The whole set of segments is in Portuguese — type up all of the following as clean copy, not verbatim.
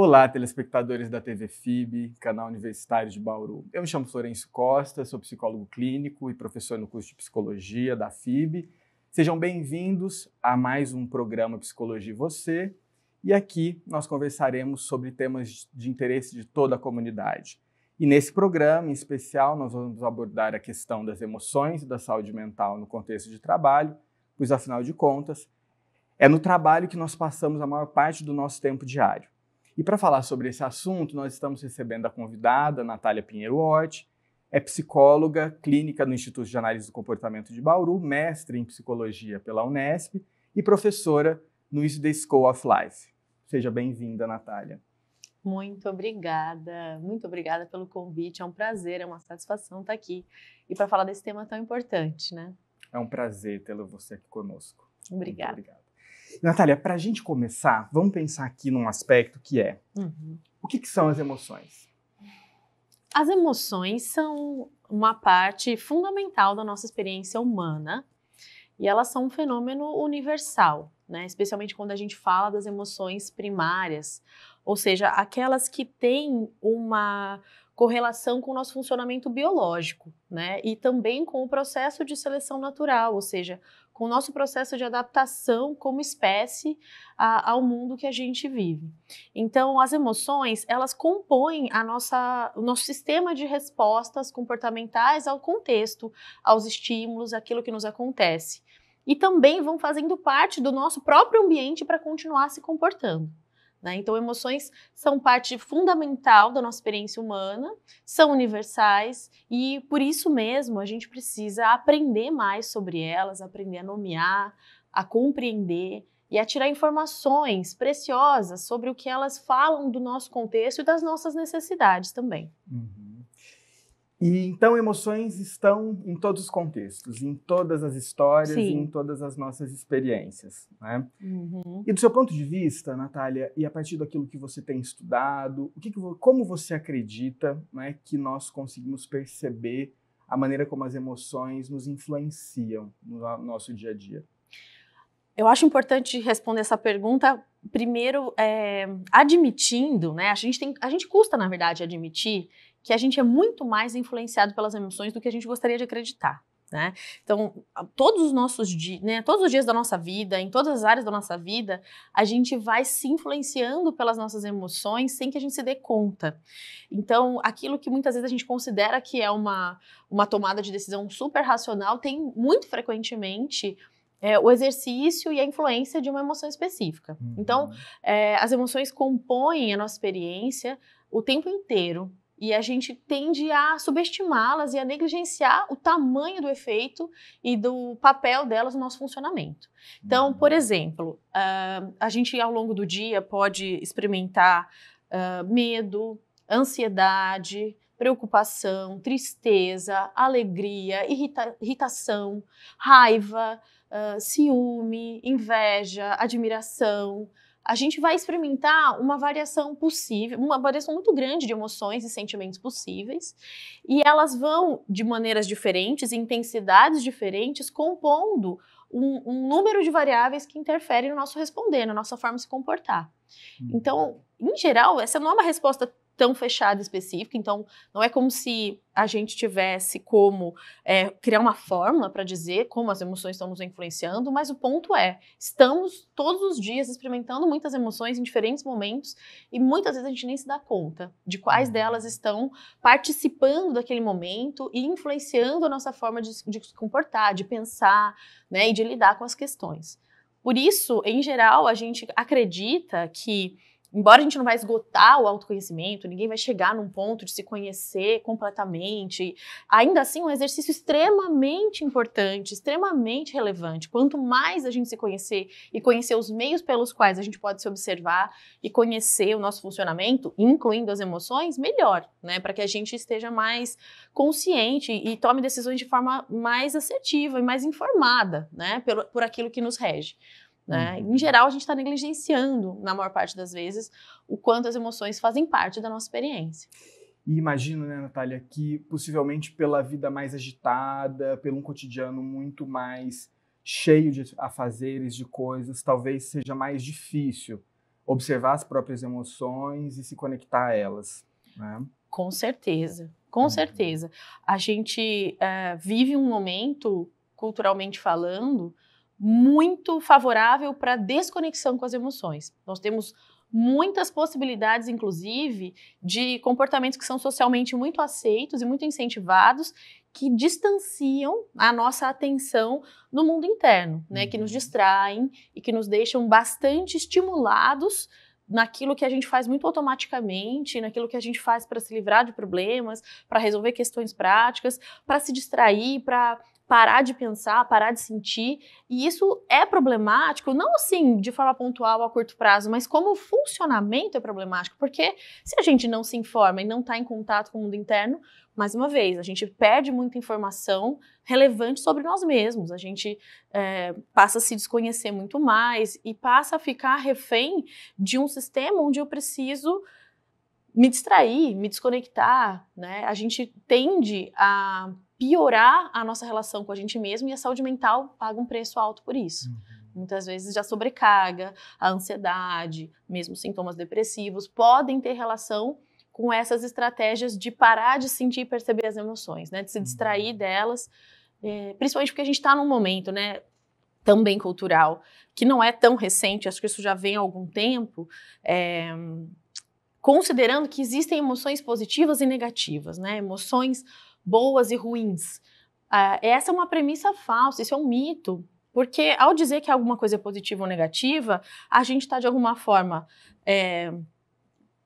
Olá, telespectadores da TV FIB, canal universitário de Bauru. Eu me chamo Florencio Costa, sou psicólogo clínico e professor no curso de psicologia da FIB. Sejam bem-vindos a mais um programa Psicologia e Você. E aqui nós conversaremos sobre temas de interesse de toda a comunidade. E nesse programa, em especial, nós vamos abordar a questão das emoções e da saúde mental no contexto de trabalho, pois, afinal de contas, é no trabalho que nós passamos a maior parte do nosso tempo diário. E para falar sobre esse assunto, nós estamos recebendo a convidada, Natália Pinheiro Hort, é psicóloga clínica no Instituto de Análise do Comportamento de Bauru, mestre em psicologia pela Unesp e professora no The School of Life. Seja bem-vinda, Natália. Muito obrigada pelo convite, é um prazer, é uma satisfação estar aqui e para falar desse tema tão importante, né? É um prazer tê-la você aqui conosco. Obrigada. Muito obrigado. Natália, para a gente começar, vamos pensar aqui num aspecto que é, o que são as emoções? As emoções são uma parte fundamental da nossa experiência humana e elas são um fenômeno universal, né? Especialmente quando a gente fala das emoções primárias, ou seja, aquelas que têm uma correlação com o nosso funcionamento biológico, né? E também com o processo de seleção natural, ou seja, com o nosso processo de adaptação como espécie ao mundo que a gente vive. Então, as emoções, elas compõem o nosso sistema de respostas comportamentais ao contexto, aos estímulos, aquilo que nos acontece. E também vão fazendo parte do nosso próprio ambiente para continuar se comportando. Né? Então, emoções são parte fundamental da nossa experiência humana, são universais e, por isso mesmo, a gente precisa aprender mais sobre elas, aprender a nomear, a compreender e a tirar informações preciosas sobre o que elas falam do nosso contexto e das nossas necessidades também. E então emoções estão em todos os contextos, em todas as histórias e em todas as nossas experiências, né? E do seu ponto de vista, Natália, e a partir daquilo que você tem estudado, como você acredita, né, que nós conseguimos perceber a maneira como as emoções nos influenciam no nosso dia a dia? Eu acho importante responder essa pergunta, primeiro, admitindo, né? A gente custa, na verdade, admitir que a gente é muito mais influenciado pelas emoções do que a gente gostaria de acreditar, né? Então, todos os dias da nossa vida, em todas as áreas da nossa vida, a gente vai se influenciando pelas nossas emoções sem que a gente se dê conta. Então, aquilo que muitas vezes a gente considera que é uma tomada de decisão super racional, tem muito frequentemente o exercício e a influência de uma emoção específica. Então, as emoções compõem a nossa experiência o tempo inteiro e a gente tende a subestimá-las e a negligenciar o tamanho do efeito e do papel delas no nosso funcionamento. Então, por exemplo, a gente ao longo do dia pode experimentar medo, ansiedade, preocupação, tristeza, alegria, irritação, raiva, ciúme, inveja, admiração. A gente vai experimentar uma variação possível, uma variação muito grande de emoções e sentimentos possíveis, e elas vão de maneiras diferentes, intensidades diferentes, compondo um número de variáveis que interferem no nosso responder, na nossa forma de se comportar. Então, em geral, essa não é uma resposta tão fechada e específica, então não é como se a gente tivesse como criar uma fórmula para dizer como as emoções estão nos influenciando, mas o ponto é, estamos todos os dias experimentando muitas emoções em diferentes momentos e muitas vezes a gente nem se dá conta de quais delas estão participando daquele momento e influenciando a nossa forma de se comportar, de pensar, né, e de lidar com as questões. Por isso, em geral, a gente acredita que embora a gente não vai esgotar o autoconhecimento, ninguém vai chegar num ponto de se conhecer completamente, ainda assim é um exercício extremamente importante, extremamente relevante. Quanto mais a gente se conhecer e conhecer os meios pelos quais a gente pode se observar e conhecer o nosso funcionamento, incluindo as emoções, melhor, né? Para que a gente esteja mais consciente e tome decisões de forma mais assertiva e mais informada, né? Por aquilo que nos rege. Né? Em geral, a gente está negligenciando, na maior parte das vezes, o quanto as emoções fazem parte da nossa experiência. E imagino, né, Natália, que possivelmente pela vida mais agitada, pelo um cotidiano muito mais cheio de afazeres, de coisas, talvez seja mais difícil observar as próprias emoções e se conectar a elas, né? Com certeza, com certeza. A gente vive um momento, culturalmente falando, muito favorável para a desconexão com as emoções. Nós temos muitas possibilidades, inclusive, de comportamentos que são socialmente muito aceitos e muito incentivados, que distanciam a nossa atenção no mundo interno, né? Que nos distraem e que nos deixam bastante estimulados naquilo que a gente faz muito automaticamente, naquilo que a gente faz para se livrar de problemas, para resolver questões práticas, para se distrair, para parar de pensar, parar de sentir. E isso é problemático, não assim de forma pontual a curto prazo, mas como funcionamento é problemático, porque se a gente não se informa e não está em contato com o mundo interno, mais uma vez, a gente perde muita informação relevante sobre nós mesmos, a gente passa a se desconhecer muito mais e passa a ficar refém de um sistema onde eu preciso me distrair, me desconectar, né? A gente tende a piorar a nossa relação com a gente mesmo e a saúde mental paga um preço alto por isso. Muitas vezes a sobrecarga, a ansiedade, mesmo sintomas depressivos podem ter relação com essas estratégias de parar de sentir e perceber as emoções, né? De se distrair delas, principalmente porque a gente está num momento, né, também cultural, que não é tão recente, acho que isso já vem há algum tempo, considerando que existem emoções positivas e negativas, né? Emoções boas e ruins. Essa é uma premissa falsa, isso é um mito, porque ao dizer que alguma coisa é positiva ou negativa, a gente está de alguma forma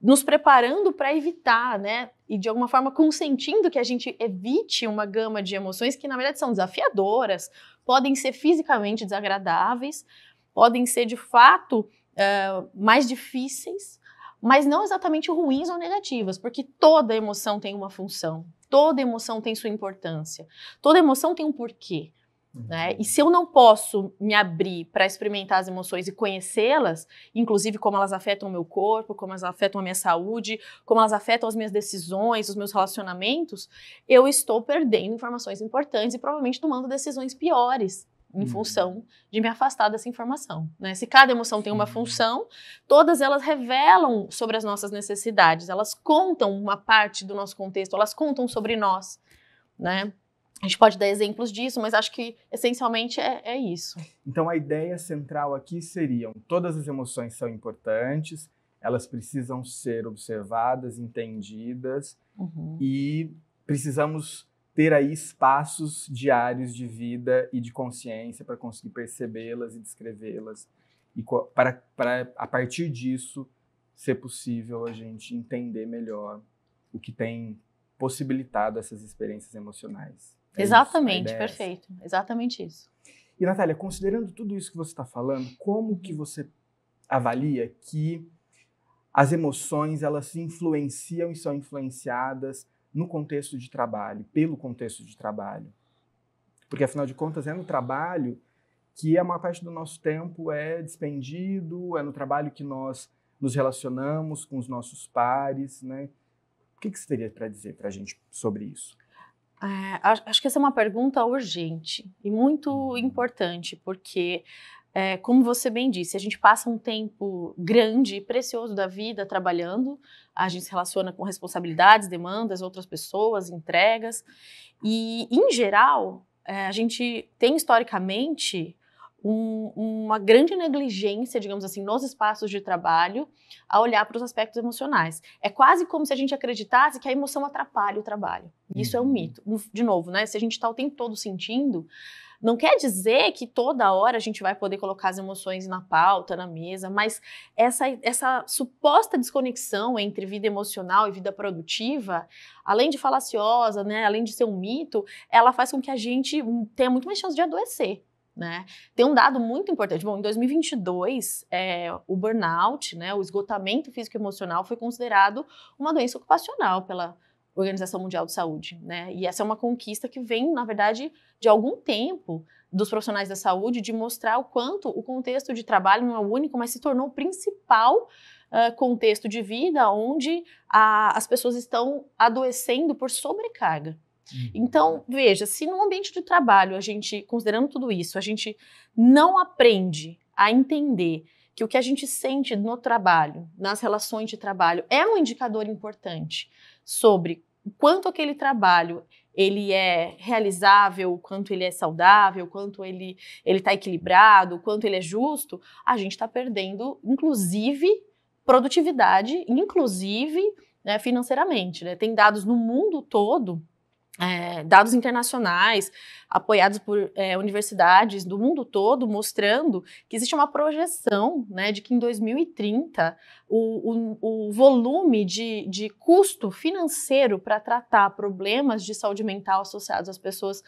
nos preparando para evitar, né? E de alguma forma consentindo que a gente evite uma gama de emoções que na verdade são desafiadoras, podem ser fisicamente desagradáveis, podem ser de fato mais difíceis, mas não exatamente ruins ou negativas, porque toda emoção tem uma função, toda emoção tem sua importância, toda emoção tem um porquê. Né? E se eu não posso me abrir para experimentar as emoções e conhecê-las, inclusive como elas afetam o meu corpo, como elas afetam a minha saúde, como elas afetam as minhas decisões, os meus relacionamentos, eu estou perdendo informações importantes e provavelmente tomando decisões piores em função de me afastar dessa informação. Né? Se cada emoção tem uma função, todas elas revelam sobre as nossas necessidades, elas contam uma parte do nosso contexto, elas contam sobre nós, né? A gente pode dar exemplos disso, mas acho que essencialmente é isso. Então a ideia central aqui seriam: todas as emoções são importantes, elas precisam ser observadas, entendidas, e precisamos ter aí espaços diários de vida e de consciência para conseguir percebê-las e descrevê-las, e para a partir disso ser possível a gente entender melhor o que tem possibilitado essas experiências emocionais. Exatamente, perfeito. Exatamente isso. E, Natália, considerando tudo isso que você está falando, como que você avalia que as emoções, elas se influenciam e são influenciadas no contexto de trabalho, pelo contexto de trabalho? Porque, afinal de contas, é no trabalho que a maior parte do nosso tempo é despendido, é no trabalho que nós nos relacionamos com os nossos pares, né? O que você teria para dizer para a gente sobre isso? Acho que essa é uma pergunta urgente e muito importante, porque, como você bem disse, a gente passa um tempo grande e precioso da vida trabalhando, a gente se relaciona com responsabilidades, demandas, outras pessoas, entregas, e, em geral, a gente tem historicamente uma grande negligência, digamos assim, nos espaços de trabalho, a olhar para os aspectos emocionais. É quase como se a gente acreditasse que a emoção atrapalha o trabalho. Isso é um mito. De novo, né? Se a gente está o tempo todo sentindo, não quer dizer que toda hora a gente vai poder colocar as emoções na pauta, na mesa, mas essa suposta desconexão entre vida emocional e vida produtiva, além de falaciosa, né, além de ser um mito, ela faz com que a gente tenha muito mais chance de adoecer. Né? Tem um dado muito importante. Bom, em 2022, o burnout, né, o esgotamento físico e emocional foi considerado uma doença ocupacional pela Organização Mundial de Saúde. Né? E essa é uma conquista que vem, na verdade, de algum tempo dos profissionais da saúde, de mostrar o quanto o contexto de trabalho não é o único, mas se tornou o principal contexto de vida onde as pessoas estão adoecendo por sobrecarga. Então, veja, se no ambiente de trabalho a gente, considerando tudo isso, a gente não aprende a entender que o que a gente sente no trabalho, nas relações de trabalho, é um indicador importante sobre o quanto aquele trabalho ele é realizável, o quanto ele é saudável, o quanto ele está equilibrado, o quanto ele é justo, a gente está perdendo, inclusive, produtividade, inclusive, né, financeiramente. Né? Tem dados no mundo todo, dados internacionais, apoiados por universidades do mundo todo, mostrando que existe uma projeção, né, de que em 2030 o volume de custo financeiro para tratar problemas de saúde mental associados às pessoas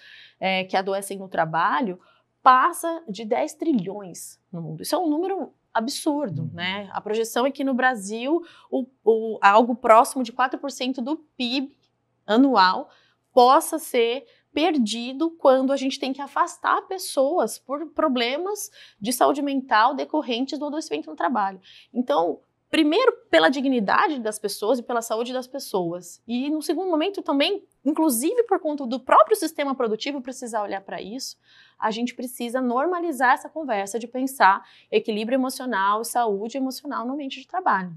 que adoecem no trabalho passa de 10 trilhões no mundo. Isso é um número absurdo, né? A projeção é que no Brasil algo próximo de 4% do PIB anual possa ser perdido quando a gente tem que afastar pessoas por problemas de saúde mental decorrentes do adoecimento no trabalho. Então, primeiro, pela dignidade das pessoas e pela saúde das pessoas. E, no segundo momento, também, inclusive por conta do próprio sistema produtivo precisar olhar para isso, a gente precisa normalizar essa conversa de pensar equilíbrio emocional e saúde emocional no ambiente de trabalho.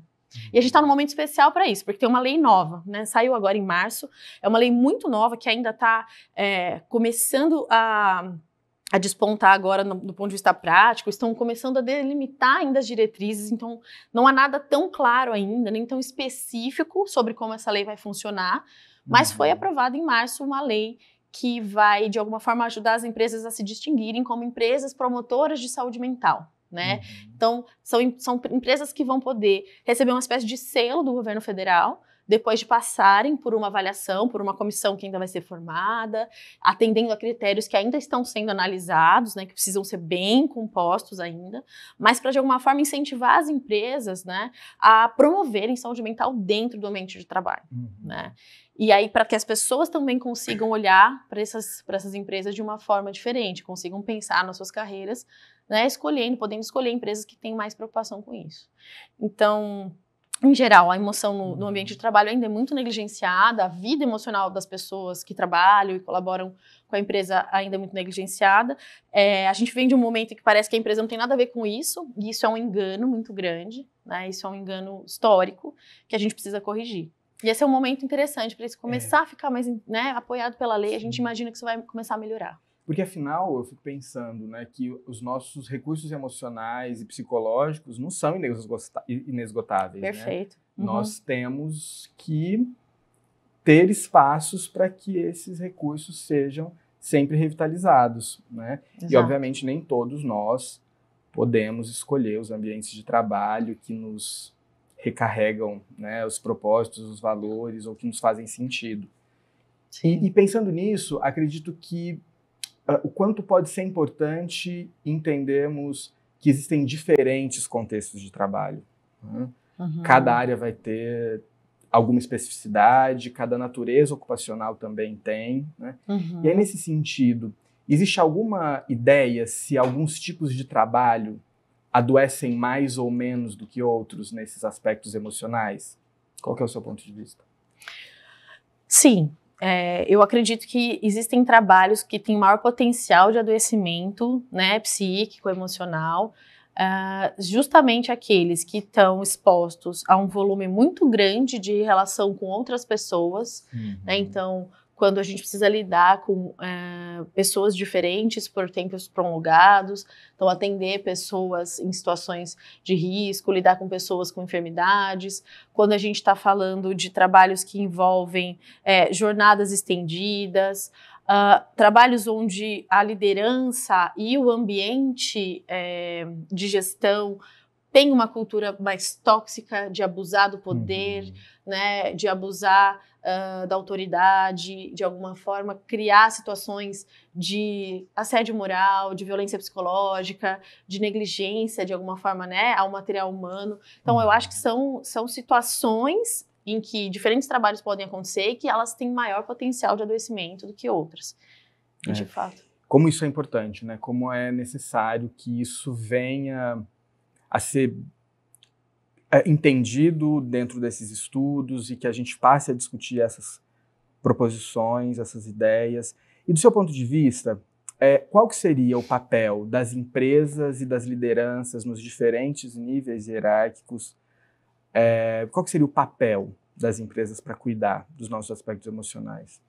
E a gente está num momento especial para isso, porque tem uma lei nova, né? Saiu agora em março, é uma lei muito nova que ainda está começando a despontar agora do ponto de vista prático, estão começando a delimitar ainda as diretrizes, então não há nada tão claro ainda, nem tão específico sobre como essa lei vai funcionar, mas foi aprovada em março uma lei que vai, de alguma forma, ajudar as empresas a se distinguirem como empresas promotoras de saúde mental. Né? Então, são empresas que vão poder receber uma espécie de selo do governo federal, depois de passarem por uma avaliação, por uma comissão que ainda vai ser formada, atendendo a critérios que ainda estão sendo analisados, né, que precisam ser bem compostos ainda, mas para, de alguma forma, incentivar as empresas, né, a promoverem saúde mental dentro do ambiente de trabalho. Né? E aí, para que as pessoas também consigam olhar para essas empresas de uma forma diferente, consigam pensar nas suas carreiras, né, podendo escolher empresas que têm mais preocupação com isso. Então, em geral, a emoção no ambiente de trabalho ainda é muito negligenciada, a vida emocional das pessoas que trabalham e colaboram com a empresa ainda é muito negligenciada. A gente vem de um momento em que parece que a empresa não tem nada a ver com isso, e isso é um engano muito grande, né, isso é um engano histórico que a gente precisa corrigir. E esse é um momento interessante para isso começar a ficar mais, né, apoiado pela lei, a gente imagina que isso vai começar a melhorar. Porque, afinal, eu fico pensando, né, que os nossos recursos emocionais e psicológicos não são inesgotáveis. Perfeito. Né? Nós temos que ter espaços para que esses recursos sejam sempre revitalizados. Né? E, obviamente, nem todos nós podemos escolher os ambientes de trabalho que nos recarregam, né, os propósitos, os valores, ou que nos fazem sentido. E pensando nisso, acredito que o quanto pode ser importante entendermos que existem diferentes contextos de trabalho. Né? Cada área vai ter alguma especificidade, cada natureza ocupacional também tem. Né? E aí, nesse sentido, existe alguma ideia se alguns tipos de trabalho adoecem mais ou menos do que outros nesses aspectos emocionais? Qual que é o seu ponto de vista? Sim. Eu acredito que existem trabalhos que têm maior potencial de adoecimento, né, psíquico, emocional, justamente aqueles que estão expostos a um volume muito grande de relação com outras pessoas, né, então, quando a gente precisa lidar com pessoas diferentes por tempos prolongados, então atender pessoas em situações de risco, lidar com pessoas com enfermidades, quando a gente está falando de trabalhos que envolvem jornadas estendidas, trabalhos onde a liderança e o ambiente de gestão tem uma cultura mais tóxica de abusar do poder, né, de abusar da autoridade, de alguma forma criar situações de assédio moral, de violência psicológica, de negligência, de alguma forma, né, ao material humano. Então, eu acho que são situações em que diferentes trabalhos podem acontecer e que elas têm maior potencial de adoecimento do que outras, de fato. Como isso é importante, né? Como é necessário que isso venha a ser entendido dentro desses estudos e que a gente passe a discutir essas proposições, essas ideias. E do seu ponto de vista, qual que seria o papel das empresas e das lideranças nos diferentes níveis hierárquicos? Qual que seria o papel das empresas para cuidar dos nossos aspectos emocionais?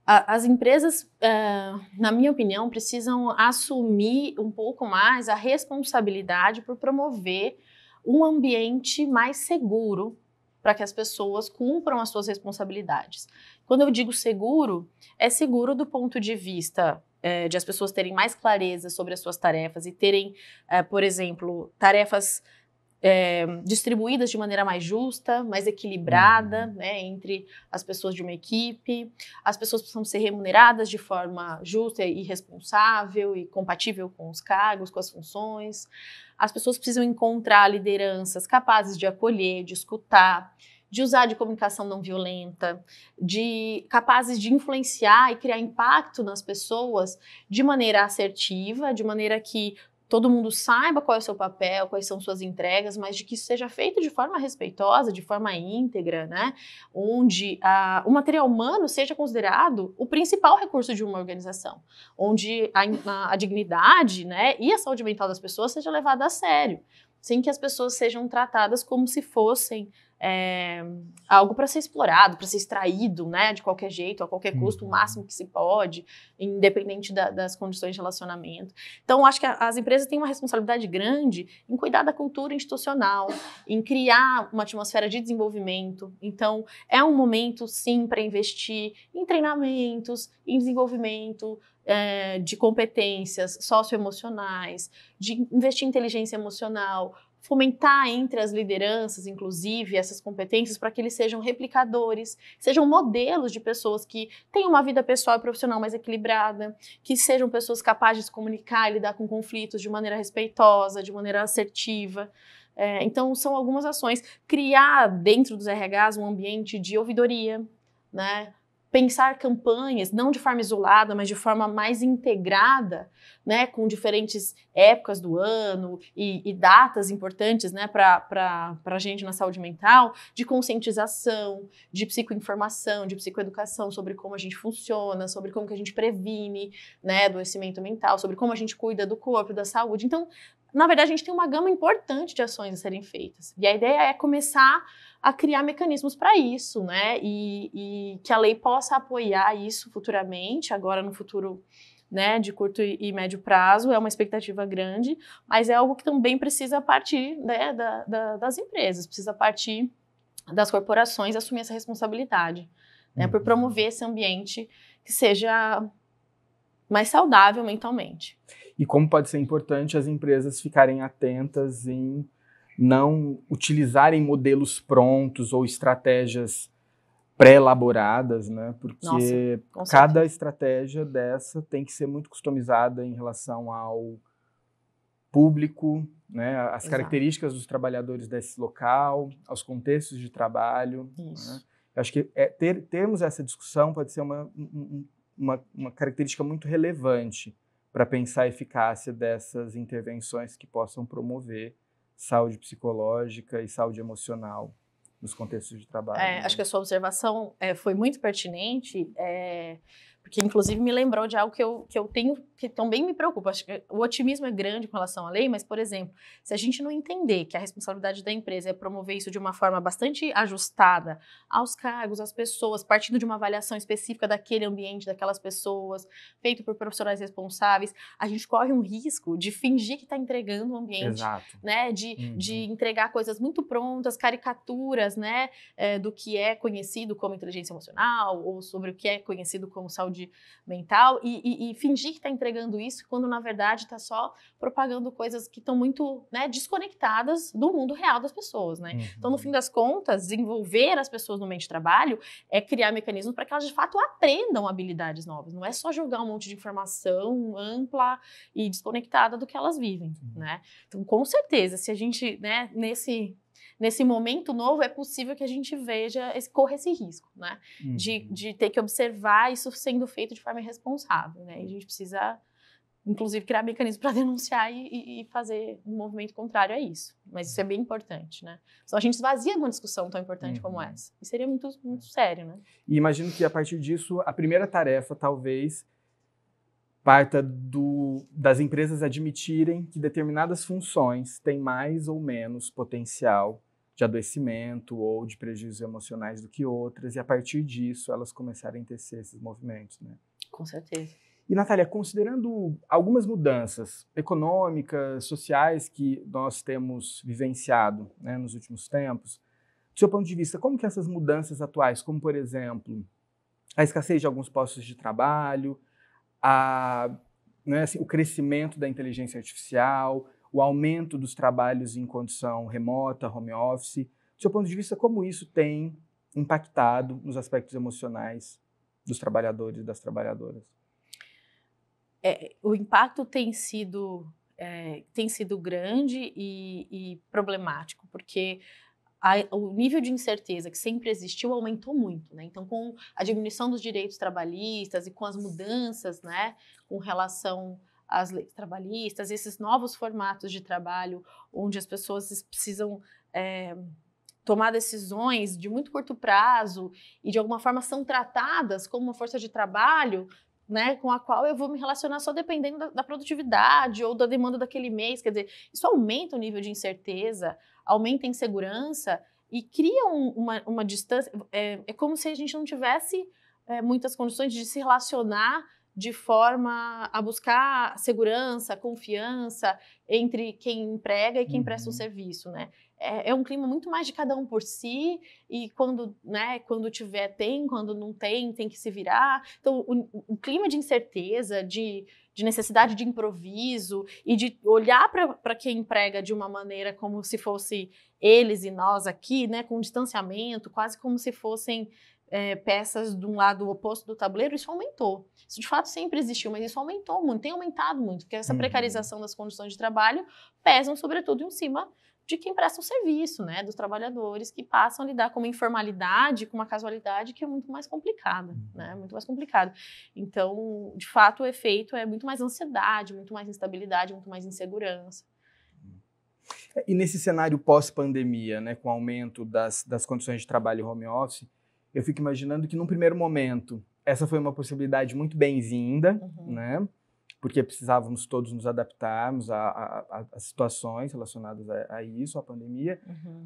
As empresas, na minha opinião, precisam assumir um pouco mais a responsabilidade por promover um ambiente mais seguro para que as pessoas cumpram as suas responsabilidades. Quando eu digo seguro, é seguro do ponto de vista de as pessoas terem mais clareza sobre as suas tarefas e terem, por exemplo, tarefas distribuídas de maneira mais justa, mais equilibrada, né, entre as pessoas de uma equipe. As pessoas precisam ser remuneradas de forma justa e responsável e compatível com os cargos, com as funções. As pessoas precisam encontrar lideranças capazes de acolher, de escutar, de usar de comunicação não violenta, capazes de influenciar e criar impacto nas pessoas de maneira assertiva, de maneira que todo mundo saiba qual é o seu papel, quais são suas entregas, mas de que isso seja feito de forma respeitosa, de forma íntegra, né? Onde o material humano seja considerado o principal recurso de uma organização, onde a dignidade, né, e a saúde mental das pessoas seja levada a sério, sem que as pessoas sejam tratadas como se fossem algo para ser explorado, para ser extraído, né, de qualquer jeito, a qualquer custo, o máximo que se pode, independente das condições de relacionamento. Então, acho que as empresas têm uma responsabilidade grande em cuidar da cultura institucional, em criar uma atmosfera de desenvolvimento. Então, é um momento, sim, para investir em treinamentos, em desenvolvimento de competências socioemocionais, de investir em inteligência emocional, fomentar entre as lideranças, inclusive, essas competências para que eles sejam replicadores, sejam modelos de pessoas que tenham uma vida pessoal e profissional mais equilibrada, que sejam pessoas capazes de se comunicar e lidar com conflitos de maneira respeitosa, de maneira assertiva. Então, são algumas ações. Criar dentro dos RHs um ambiente de ouvidoria, né? Pensar campanhas, não de forma isolada, mas de forma mais integrada, né, com diferentes épocas do ano e datas importantes, né, para a gente na saúde mental, de conscientização, de psicoinformação, de psicoeducação sobre como a gente funciona, sobre como que a gente previne, né, adoecimento mental, sobre como a gente cuida do corpo, da saúde. Então, na verdade, a gente tem uma gama importante de ações a serem feitas. E a ideia é começar a criar mecanismos para isso, né? E que a lei possa apoiar isso futuramente, agora no futuro, né, de curto e médio prazo, é uma expectativa grande, mas é algo que também precisa partir, né, das empresas, precisa partir das corporações assumir essa responsabilidade, né, por promover esse ambiente que seja mais saudável mentalmente. E como pode ser importante as empresas ficarem atentas em não utilizarem modelos prontos ou estratégias pré-elaboradas, né? Porque cada estratégia dessa tem que ser muito customizada em relação ao público, né? As características dos trabalhadores desse local, aos contextos de trabalho. Né? Eu acho que termos essa discussão pode ser uma característica muito relevante para pensar a eficácia dessas intervenções que possam promover saúde psicológica e saúde emocional nos contextos de trabalho. Né? Acho que a sua observação foi muito pertinente, porque inclusive me lembrou de algo que eu tenho, que também me preocupa. Acho que o otimismo é grande com relação à lei, mas, por exemplo, se a gente não entender que a responsabilidade da empresa é promover isso de uma forma bastante ajustada aos cargos, às pessoas, partindo de uma avaliação específica daquele ambiente, daquelas pessoas, feito por profissionais responsáveis, a gente corre um risco de fingir que está entregando um ambiente, né, de entregar coisas muito prontas, caricaturas, né, do que é conhecido como inteligência emocional ou sobre o que é conhecido como saúde mental e fingir que está entregando isso quando na verdade está só propagando coisas que estão muito, né, desconectadas do mundo real das pessoas, né? Então, no fim das contas, desenvolver as pessoas no meio de trabalho é criar mecanismos para que elas de fato aprendam habilidades novas. Não é só jogar um monte de informação ampla e desconectada do que elas vivem, né? Então, com certeza, se a gente, né, nesse momento novo, é possível que a gente corra esse risco, né? De ter que observar isso sendo feito de forma irresponsável, né? E a gente precisa, inclusive, criar mecanismos para denunciar e fazer um movimento contrário a isso. Mas isso é bem importante, né? Só a gente esvazia uma discussão tão importante como essa. E seria muito, muito sério, né? E imagino que, a partir disso, a primeira tarefa, talvez, parta das empresas admitirem que determinadas funções têm mais ou menos potencial de adoecimento ou de prejuízos emocionais do que outras, e a partir disso elas começarem a tecer esses movimentos, né? Com certeza. E, Natália, considerando algumas mudanças econômicas, sociais que nós temos vivenciado, né, nos últimos tempos, do seu ponto de vista, como que essas mudanças atuais, como, por exemplo, a escassez de alguns postos de trabalho, né, assim, o crescimento da inteligência artificial, o aumento dos trabalhos em condição remota, home office, do seu ponto de vista, como isso tem impactado nos aspectos emocionais dos trabalhadores e das trabalhadoras? O impacto tem sido grande e problemático, porque o nível de incerteza que sempre existiu aumentou muito, né? Então, com a diminuição dos direitos trabalhistas e com as mudanças, né, com relação às leis trabalhistas, esses novos formatos de trabalho, onde as pessoas precisam tomar decisões de muito curto prazo e, de alguma forma, são tratadas como uma força de trabalho, né, com a qual eu vou me relacionar só dependendo da produtividade ou da demanda daquele mês. Quer dizer, isso aumenta o nível de incerteza, aumenta a insegurança e cria uma distância. É como se a gente não tivesse muitas condições de se relacionar de forma a buscar segurança, confiança entre quem emprega e quem presta o serviço, né? É um clima muito mais de cada um por si, e quando tiver, tem, quando não tem, tem que se virar. Então, o clima de incerteza, de necessidade de improviso e de olhar para quem emprega de uma maneira como se fosse eles e nós aqui, né, com distanciamento, quase como se fossem peças de um lado oposto do tabuleiro, isso aumentou. Isso de fato sempre existiu, mas isso aumentou muito, tem aumentado muito, porque essa precarização das condições de trabalho pesam sobretudo em cima de quem presta o serviço, né, dos trabalhadores que passam a lidar com uma informalidade, com uma casualidade que é muito mais complicada, né, muito mais complicado. Então, de fato, o efeito é muito mais ansiedade, muito mais instabilidade, muito mais insegurança. E nesse cenário pós-pandemia, né, com o aumento das condições de trabalho home office, eu fico imaginando que, num primeiro momento, essa foi uma possibilidade muito bem-vinda, né? Porque precisávamos todos nos adaptarmos a situações relacionadas a isso, à pandemia,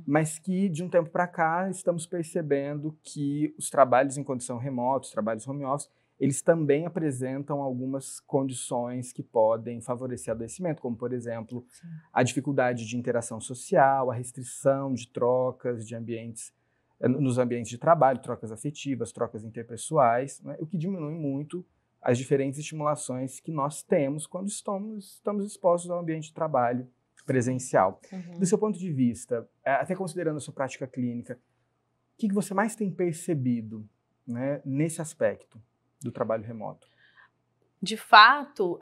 mas que, de um tempo para cá, estamos percebendo que os trabalhos em condição remota, os trabalhos home office, eles também apresentam algumas condições que podem favorecer adoecimento, como, por exemplo, a dificuldade de interação social, a restrição de trocas de ambientes, nos ambientes de trabalho, trocas afetivas, trocas interpessoais, né, o que diminui muito as diferentes estimulações que nós temos quando estamos expostos ao ambiente de trabalho presencial. Do seu ponto de vista, até considerando a sua prática clínica, o que você mais tem percebido, né, nesse aspecto do trabalho remoto? De fato,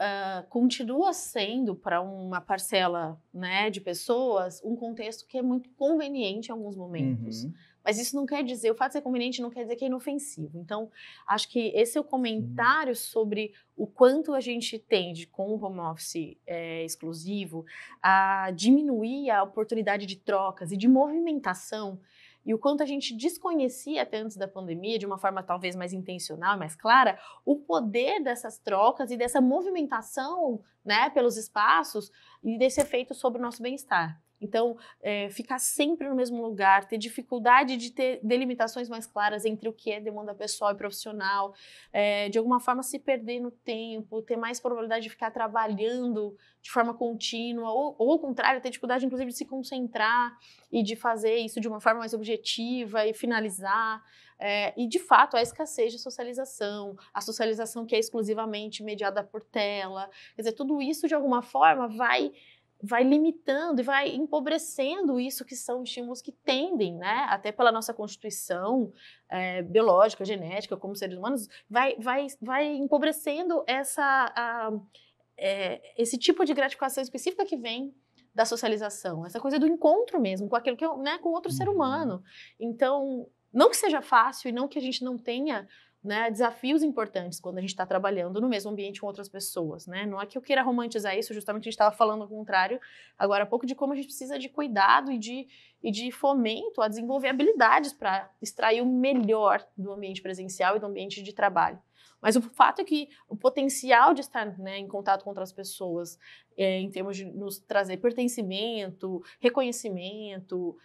continua sendo para uma parcela, né, de pessoas um contexto que é muito conveniente em alguns momentos. Mas isso não quer dizer, o fato de ser conveniente não quer dizer que é inofensivo. Então, acho que esse é o comentário sobre o quanto a gente tende, com o home office exclusivo, a diminuir a oportunidade de trocas e de movimentação, e o quanto a gente desconhecia até antes da pandemia, de uma forma talvez mais intencional e mais clara, o poder dessas trocas e dessa movimentação, né, pelos espaços e desse efeito sobre o nosso bem-estar. Então, ficar sempre no mesmo lugar, ter dificuldade de ter delimitações mais claras entre o que é demanda pessoal e profissional, de alguma forma se perder no tempo, ter mais probabilidade de ficar trabalhando de forma contínua, ou ao contrário, ter dificuldade, inclusive, de se concentrar e de fazer isso de uma forma mais objetiva e finalizar. E, de fato, a escassez de socialização, a socialização que é exclusivamente mediada por tela, quer dizer, tudo isso, de alguma forma, vai limitando e vai empobrecendo isso que são estímulos que tendem, né, até pela nossa constituição biológica, genética, como seres humanos, vai empobrecendo esse tipo de gratificação específica que vem da socialização, essa coisa do encontro mesmo com aquilo que é, né, com outro ser humano. Então, não que seja fácil e não que a gente não tenha né, desafios importantes quando a gente está trabalhando no mesmo ambiente com outras pessoas, né? Não é que eu queira romantizar isso, justamente a gente estava falando ao contrário agora há pouco de como a gente precisa de cuidado e de fomento a desenvolver habilidades para extrair o melhor do ambiente presencial e do ambiente de trabalho. Mas o fato é que o potencial de estar, né, em contato com outras pessoas, em termos de nos trazer pertencimento, reconhecimento,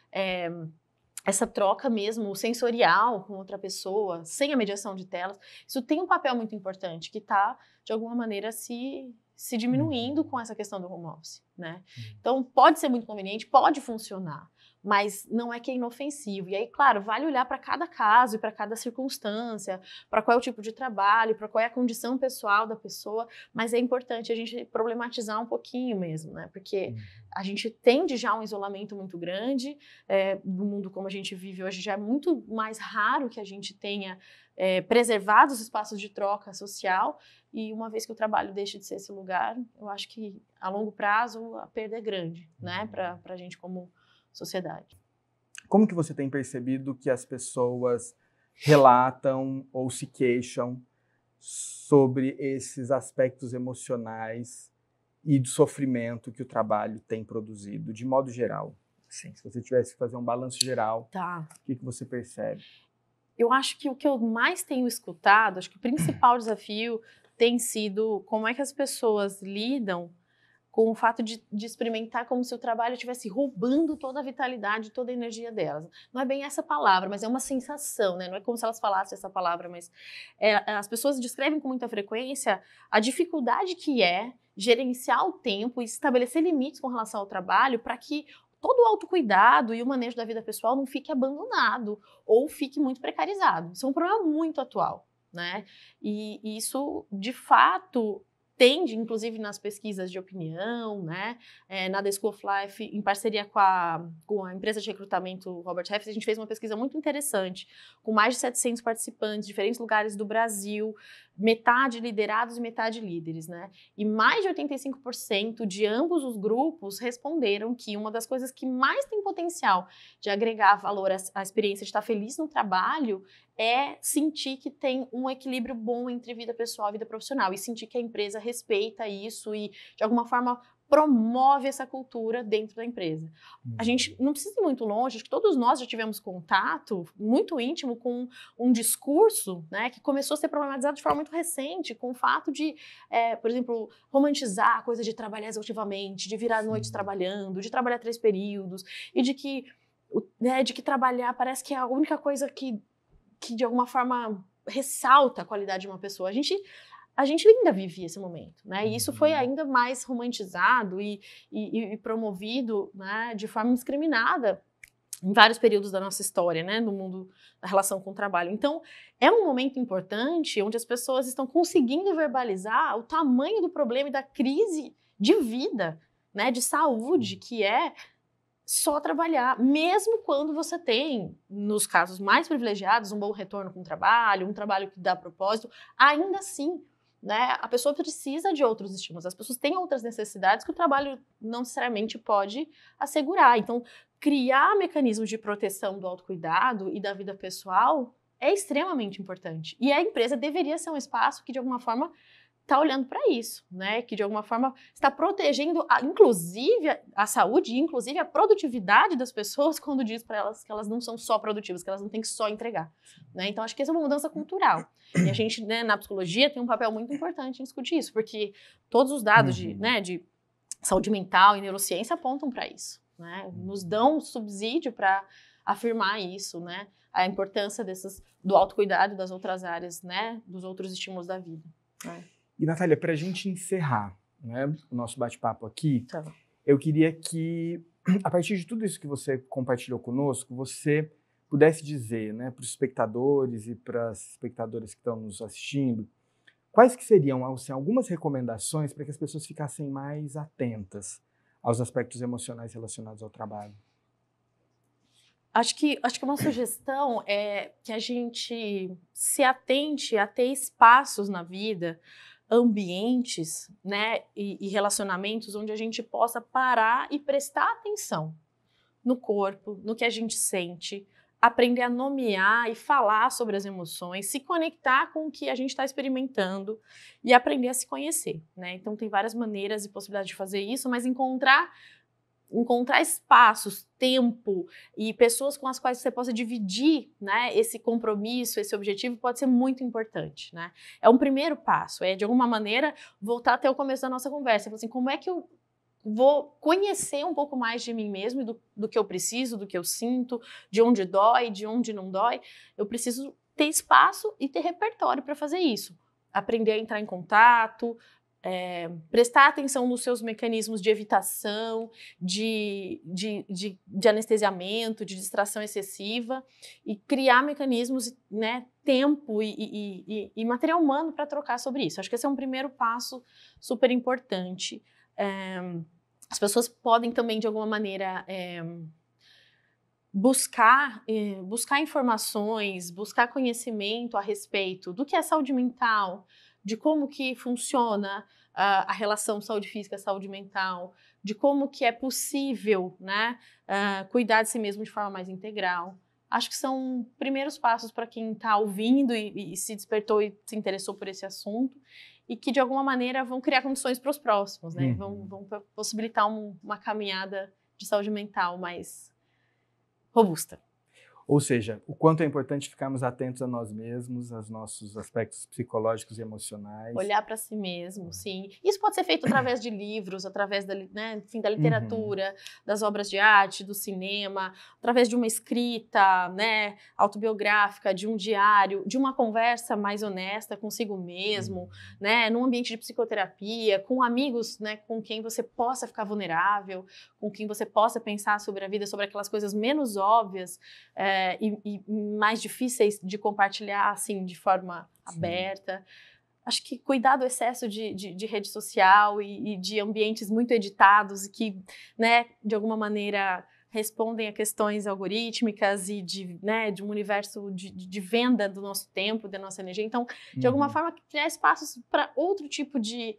essa troca mesmo sensorial com outra pessoa, sem a mediação de telas, isso tem um papel muito importante que está, de alguma maneira, se diminuindo com essa questão do home office, né? Então, pode ser muito conveniente, pode funcionar, mas não é que é inofensivo. E aí, claro, vale olhar para cada caso e para cada circunstância, para qual é o tipo de trabalho, para qual é a condição pessoal da pessoa, mas é importante a gente problematizar um pouquinho mesmo, né? Porque a gente tende já a um isolamento muito grande, no mundo como a gente vive hoje, já é muito mais raro que a gente tenha preservado os espaços de troca social, e uma vez que o trabalho deixa de ser esse lugar, eu acho que a longo prazo a perda é grande, né? Para a gente como sociedade. Como que você tem percebido que as pessoas relatam ou se queixam sobre esses aspectos emocionais e do sofrimento que o trabalho tem produzido, de modo geral? Sim. Se você tivesse que fazer um balanço geral, Tá. o que você percebe? Eu acho que o que eu mais tenho escutado, acho que o principal desafio tem sido como é que as pessoas lidam com o fato de experimentar como se o trabalho estivesse roubando toda a vitalidade, toda a energia delas. Não é bem essa palavra, mas é uma sensação, né? Não é como se elas falassem essa palavra, mas as pessoas descrevem com muita frequência a dificuldade que é gerenciar o tempo e estabelecer limites com relação ao trabalho para que todo o autocuidado e o manejo da vida pessoal não fique abandonado ou fique muito precarizado. Isso é um problema muito atual, né? E isso, de fato, tende, inclusive nas pesquisas de opinião, né, na The School of Life, em parceria com a empresa de recrutamento Robert Half, a gente fez uma pesquisa muito interessante, com mais de 700 participantes, diferentes lugares do Brasil, metade liderados e metade líderes, né? E mais de 85% de ambos os grupos responderam que uma das coisas que mais tem potencial de agregar valor à experiência de estar feliz no trabalho é sentir que tem um equilíbrio bom entre vida pessoal e vida profissional, e sentir que a empresa respeita isso e, de alguma forma, promove essa cultura dentro da empresa. A gente não precisa ir muito longe, acho que todos nós já tivemos contato muito íntimo com um discurso, né, que começou a ser problematizado de forma muito recente, com o fato de, por exemplo, romantizar a coisa de trabalhar exaustivamente, de virar noites trabalhando, de trabalhar 3 períodos, e de que trabalhar parece que é a única coisa que de alguma forma ressalta a qualidade de uma pessoa. A gente ainda vive esse momento, né? E isso foi ainda mais romantizado e promovido, né, de forma indiscriminada em vários períodos da nossa história, né, no mundo da relação com o trabalho. Então, é um momento importante onde as pessoas estão conseguindo verbalizar o tamanho do problema e da crise de vida, né, de saúde, que é só trabalhar, mesmo quando você tem, nos casos mais privilegiados, um bom retorno com o trabalho, um trabalho que dá propósito, ainda assim, né, a pessoa precisa de outros estímulos, as pessoas têm outras necessidades que o trabalho não necessariamente pode assegurar. Então, criar mecanismos de proteção do autocuidado e da vida pessoal é extremamente importante. E a empresa deveria ser um espaço que, de alguma forma, está olhando para isso, né? Que de alguma forma está protegendo, inclusive a saúde, inclusive a produtividade das pessoas, quando diz para elas que elas não são só produtivas, que elas não têm que só entregar, né? Então acho que essa é uma mudança cultural. E a gente, né, na psicologia tem um papel muito importante em discutir isso, porque todos os dados de saúde mental e neurociência apontam para isso, né? Nos dão um subsídio para afirmar isso, né? A importância do autocuidado das outras áreas, né? Dos outros estímulos da vida. Né? E, Natália, para a gente encerrar, né, o nosso bate-papo aqui, Tá. Eu queria que, a partir de tudo isso que você compartilhou conosco, você pudesse dizer, né, para os espectadores e para as espectadoras que estão nos assistindo, quais que seriam, assim, algumas recomendações para que as pessoas ficassem mais atentas aos aspectos emocionais relacionados ao trabalho? Acho que uma sugestão é que a gente se atente a ter espaços na vida, ambientes, né, e relacionamentos onde a gente possa parar e prestar atenção no corpo, no que a gente sente, aprender a nomear e falar sobre as emoções, se conectar com o que a gente está experimentando e aprender a se conhecer, né? Então tem várias maneiras e possibilidades de fazer isso, mas encontrar espaços, tempo e pessoas com as quais você possa dividir, né, esse compromisso, esse objetivo pode ser muito importante, né? É um primeiro passo, de alguma maneira voltar até o começo da nossa conversa, assim, como é que eu vou conhecer um pouco mais de mim mesmo, do que eu preciso, do que eu sinto, de onde dói, de onde não dói. Eu preciso ter espaço e ter repertório para fazer isso. Aprender a entrar em contato, prestar atenção nos seus mecanismos de evitação, de anestesiamento, de distração excessiva e criar mecanismos, né, tempo e material humano para trocar sobre isso. Acho que esse é um primeiro passo super importante. As pessoas podem também, de alguma maneira, buscar informações, buscar conhecimento a respeito do que é saúde mental, de como que funciona a relação saúde física, saúde mental, de como que é possível, né, cuidar de si mesmo de forma mais integral. Acho que são primeiros passos para quem está ouvindo e se despertou e se interessou por esse assunto e que, de alguma maneira, vão criar condições para os próximos, né? Vão possibilitar uma caminhada de saúde mental mais robusta. Ou seja, o quanto é importante ficarmos atentos a nós mesmos, aos nossos aspectos psicológicos e emocionais. Olhar para si mesmo, sim. Isso pode ser feito através de livros, através da literatura, das obras de arte, do cinema, através de uma escrita, né, autobiográfica, de um diário, de uma conversa mais honesta consigo mesmo, né, num ambiente de psicoterapia, com amigos, né, com quem você possa ficar vulnerável, com quem você possa pensar sobre a vida, sobre aquelas coisas menos óbvias, e mais difíceis de compartilhar assim de forma aberta. Acho que cuidar do excesso de rede social e de ambientes muito editados e que, né, de alguma maneira respondem a questões algorítmicas e de um universo de venda do nosso tempo, da nossa energia. Então, de alguma forma, criar espaços para outro tipo de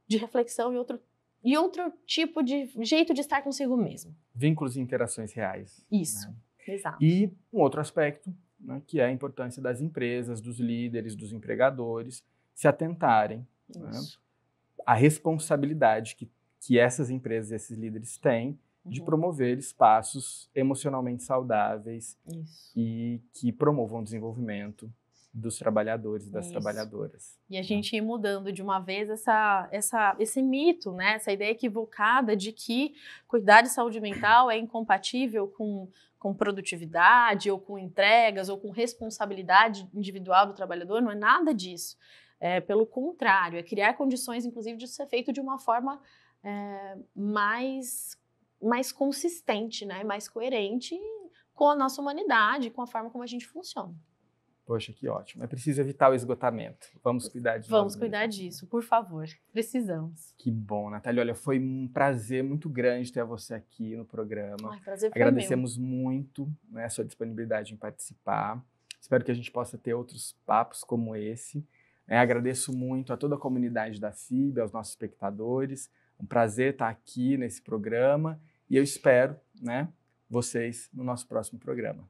reflexão e outro tipo de jeito de estar consigo mesmo. Vínculos e interações reais. Isso. Né? Exato. E um outro aspecto, né, que é a importância das empresas, dos líderes, dos empregadores se atentarem, né, à responsabilidade que essas empresas e esses líderes têm de promover espaços emocionalmente saudáveis e que promovam o desenvolvimento dos trabalhadores e das trabalhadoras. E a gente ir mudando de uma vez esse mito, né? Essa ideia equivocada de que cuidar de saúde mental é incompatível com produtividade, ou com entregas, ou com responsabilidade individual do trabalhador. Não é nada disso. Pelo contrário, é criar condições, inclusive, de ser feito de uma forma mais consistente, né? Mais coerente com a nossa humanidade, com a forma como a gente funciona. Poxa, que ótimo. É preciso evitar o esgotamento. Vamos cuidar disso. Vamos cuidar disso, por favor. Precisamos. Que bom, Natália. Olha, foi um prazer muito grande ter você aqui no programa. Ai, prazer foi Agradecemos muito, né, a sua disponibilidade em participar. Espero que a gente possa ter outros papos como esse. Agradeço muito a toda a comunidade da FIB, aos nossos espectadores. Um prazer estar aqui nesse programa e eu espero, né, vocês no nosso próximo programa.